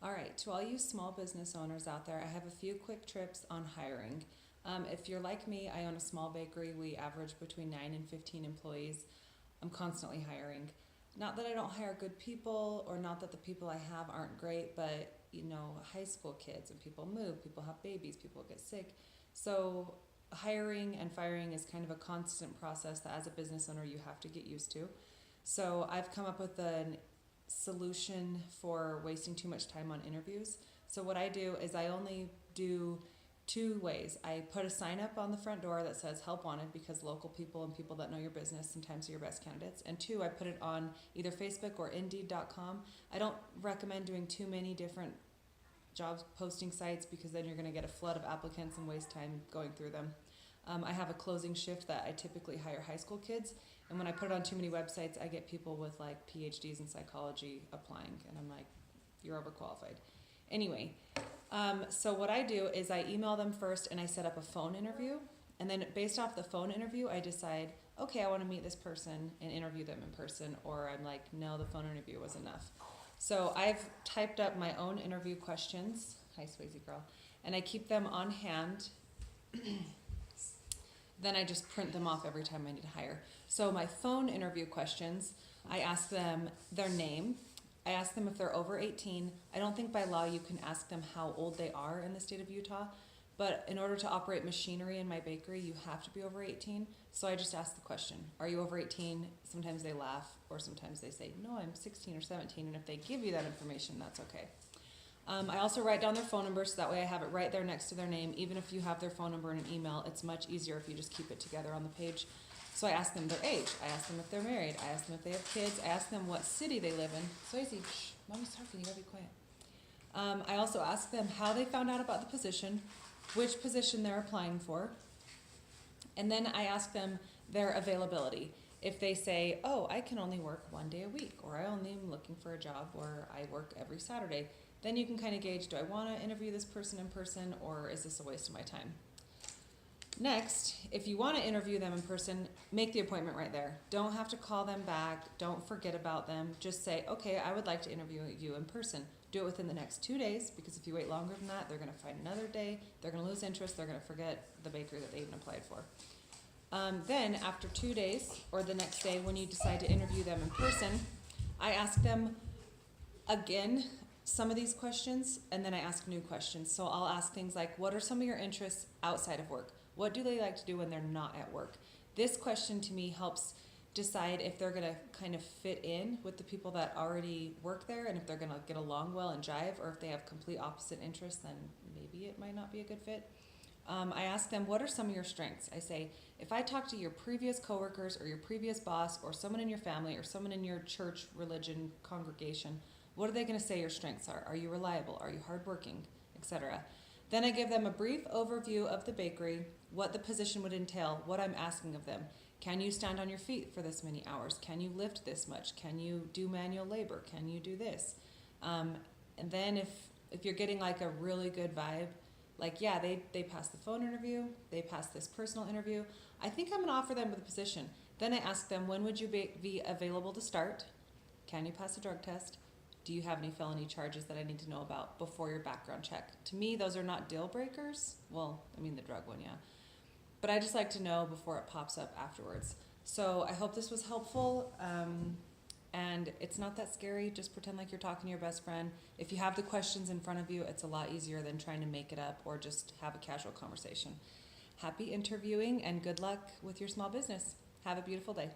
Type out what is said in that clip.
All right, to all you small business owners out there, I have a few quick tips on hiring. If you're like me, I own a small bakery. We average between 9 and 15 employees. I'm constantly hiring. Not that I don't hire good people or not that the people I have aren't great, but high school kids and people move, people have babies, people get sick. So hiring and firing is kind of a constant process that as a business owner you have to get used to. So I've come up with a solution for wasting too much time on interviews. So what I do is I only do two ways. I put a sign up on the front door that says help wanted because local people and people that know your business sometimes are your best candidates. And two, I put it on either Facebook or Indeed.com. I don't recommend doing too many different job posting sites because then you're going to get a flood of applicants and waste time going through them. I have a closing shift that I typically hire high school kids, and when I put it on too many websites, I get people with like PhDs in psychology applying, and I'm like, you're overqualified. Anyway, so what I do is I email them first and I set up a phone interview, and then based off the phone interview, I decide, okay, I want to meet this person and interview them in person, or I'm like, no, the phone interview was enough. So I've typed up my own interview questions, hi Swayze girl, and I keep them on hand. Then I just print them off every time I need to hire. So my phone interview questions, I ask them their name. I ask them if they're over 18. I don't think by law you can ask them how old they are in the state of Utah, but in order to operate machinery in my bakery, you have to be over 18. So I just ask the question, are you over 18? Sometimes they laugh, or sometimes they say, no, I'm 16 or 17. And if they give you that information, that's okay. I also write down their phone number so that way I have it right there next to their name. Even if you have their phone number in an email, it's much easier if you just keep it together on the page. So I ask them their age. I ask them if they're married. I ask them if they have kids. I ask them what city they live in. Swayze, shh, mommy's talking, you gotta be quiet. I also ask them how they found out about the position, which position they're applying for, and then I ask them their availability. If they say, oh, I can only work 1 day a week, or I only am looking for a job where I work every Saturday, then you can kind of gauge, do I want to interview this person in person, or is this a waste of my time? Next, if you want to interview them in person, make the appointment right there. Don't have to call them back. Don't forget about them. Just say, okay, I would like to interview you in person. Do it within the next 2 days, because if you wait longer than that, they're going to find another day. They're going to lose interest. They're going to forget the bakery that they even applied for. Then after 2 days, or the next day when you decide to interview them in person, I ask them again some of these questions, and then I ask new questions. So I'll ask things like, what are some of your interests outside of work? What do they like to do when they're not at work? This question to me helps decide if they're going to kind of fit in with the people that already work there, and if they're going to get along well and jive, or if they have complete opposite interests, then maybe it might not be a good fit. I ask them, what are some of your strengths? I say, if I talk to your previous coworkers or your previous boss or someone in your family or someone in your church, religion, congregation, what are they going to say your strengths are? Are you reliable? Are you hardworking? Etc. Then I give them a brief overview of the bakery, what the position would entail, what I'm asking of them. Can you stand on your feet for this many hours? Can you lift this much? Can you do manual labor? Can you do this? And then if you're getting like a really good vibe, like, yeah, they passed the phone interview, they passed this personal interview, I think I'm going to offer them the position. Then I ask them, when would you be available to start? Can you pass a drug test? Do you have any felony charges that I need to know about before your background check? To me, those are not deal breakers. Well, I mean the drug one, yeah. But I just like to know before it pops up afterwards. So I hope this was helpful. And it's not that scary. Just pretend like you're talking to your best friend. If you have the questions in front of you, it's a lot easier than trying to make it up or just have a casual conversation. Happy interviewing and good luck with your small business. Have a beautiful day.